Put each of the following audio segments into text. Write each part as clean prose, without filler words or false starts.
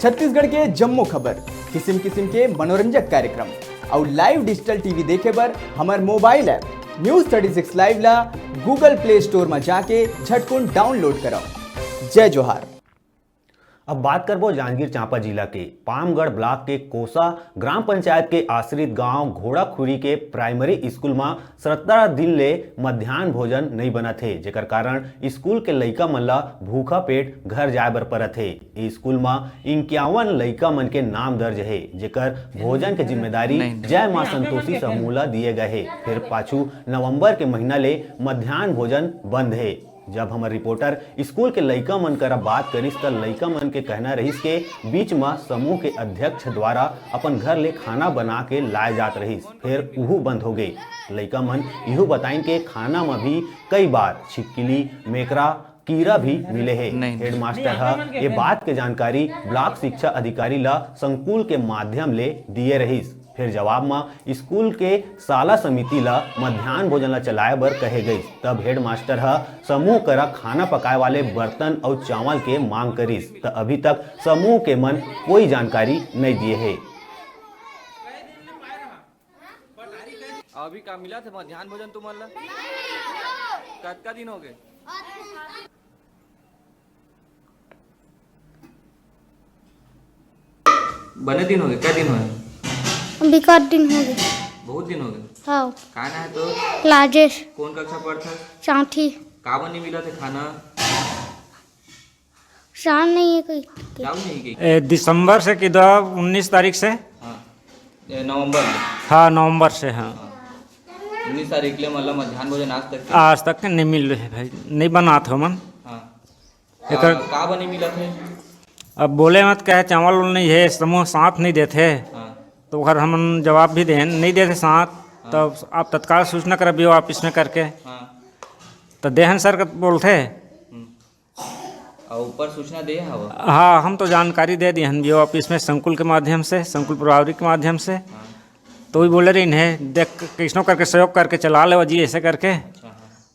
छत्तीसगढ़ के जम्मू खबर, किस्म किस्म के मनोरंजक कार्यक्रम और लाइव डिजिटल टीवी देखे बर हमार मोबाइल ऐप न्यूज़ 36 लाइव ला गूगल प्ले स्टोर में जाके झटकुन डाउनलोड कराओ। जय जोहार। अब बात करबो जांजगीर चांपा जिला के पामगढ़ ब्लॉक के कोसा ग्राम पंचायत के आश्रित गांव घोड़ाखुरी के प्राइमरी स्कूल में 17 दिन ले मध्याह्न भोजन नहीं बना थे, जेकर कारण स्कूल के लइका मन ला भूखा पेट घर जाए बर परत है। स्कूल में 51 लइका मन के नाम दर्ज है, जेकर भोजन के जिम्मेदारी जय मां संतोषी समूह ला दिए गए है। फिर पाछू नवंबर के महीना ले मध्याह्न भोजन बंद है। जब हमारे रिपोर्टर स्कूल के लइका मन करा बात करिस त लइका मन के कहना रहिस के बीच में समूह के अध्यक्ष द्वारा अपन घर ले खाना बना के लाए जात रहिस, फिर उहू बंद हो गई। लइका मन इहू बताइन के खाना में भी कई बार छिपकली मेकरा कीड़ा भी मिले है। हेडमास्टर है ये बात के जानकारी ब्लॉक शिक्षा अधिकारी ला संकुल के माध्यम ले दिए रहिस। फिर जवाब में स्कूल के शाला समिति ला मध्याह्न भोजन ला चलाए बर कहे गई। तब हेडमास्टर है समूह करा खाना पकाए वाले बर्तन और चावल के मांग करिस, त अभी तक समूह के मन कोई जानकारी नहीं दिए है। अभी का मिला थे मध्याह्न भोजन तुम्हारा कतका दिन हो गए? बने दिन हो गए? क्या दिन हो गए? बिकट दिन हो गए। बहुत दिन हो गए। हाँ। का ना है तो? राजेश। कौन कक्षा पढ़ता? चौथी। का बनी मिला थे खाना? शाम नहीं है कोई। शाम नहीं गई। दिसंबर से कि 19 तारीख से। हाँ। नवंबर में। हाँ नवंबर से। हाँ 19 तारीख ले मतलब मध्याह्न भोजन आज तक नहीं मिल रहे भाई, नहीं बना था मन। हाँ। का बनी मिला थे? अब बोले मत कहे चावल नहीं है, समूह साथ नहीं देते। हाँ। तो घर हम जवाब भी दें नहीं देते साथ। हाँ। तब आप तत्काल सूचना कर भी ऑफिस में करके। हाँ। तो देहन सर का बोलते और ऊपर सूचना दे हवा। हाँ हम तो जानकारी दे दी हन भी ऑफिस में संकुल के माध्यम से, संकुल प्रभारी के माध्यम से। हाँ। तो वही बोले रही इन्हें देख किसनों करके सहयोग करके चला ले जी ऐसे करके।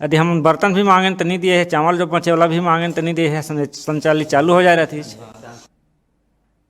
यदि हम बर्तन भी मांगे तो नहीं दिए है, चावल जो बचे वाला भी मांगे तो नहीं दिए है, संचालित चालू हो जा रही थी।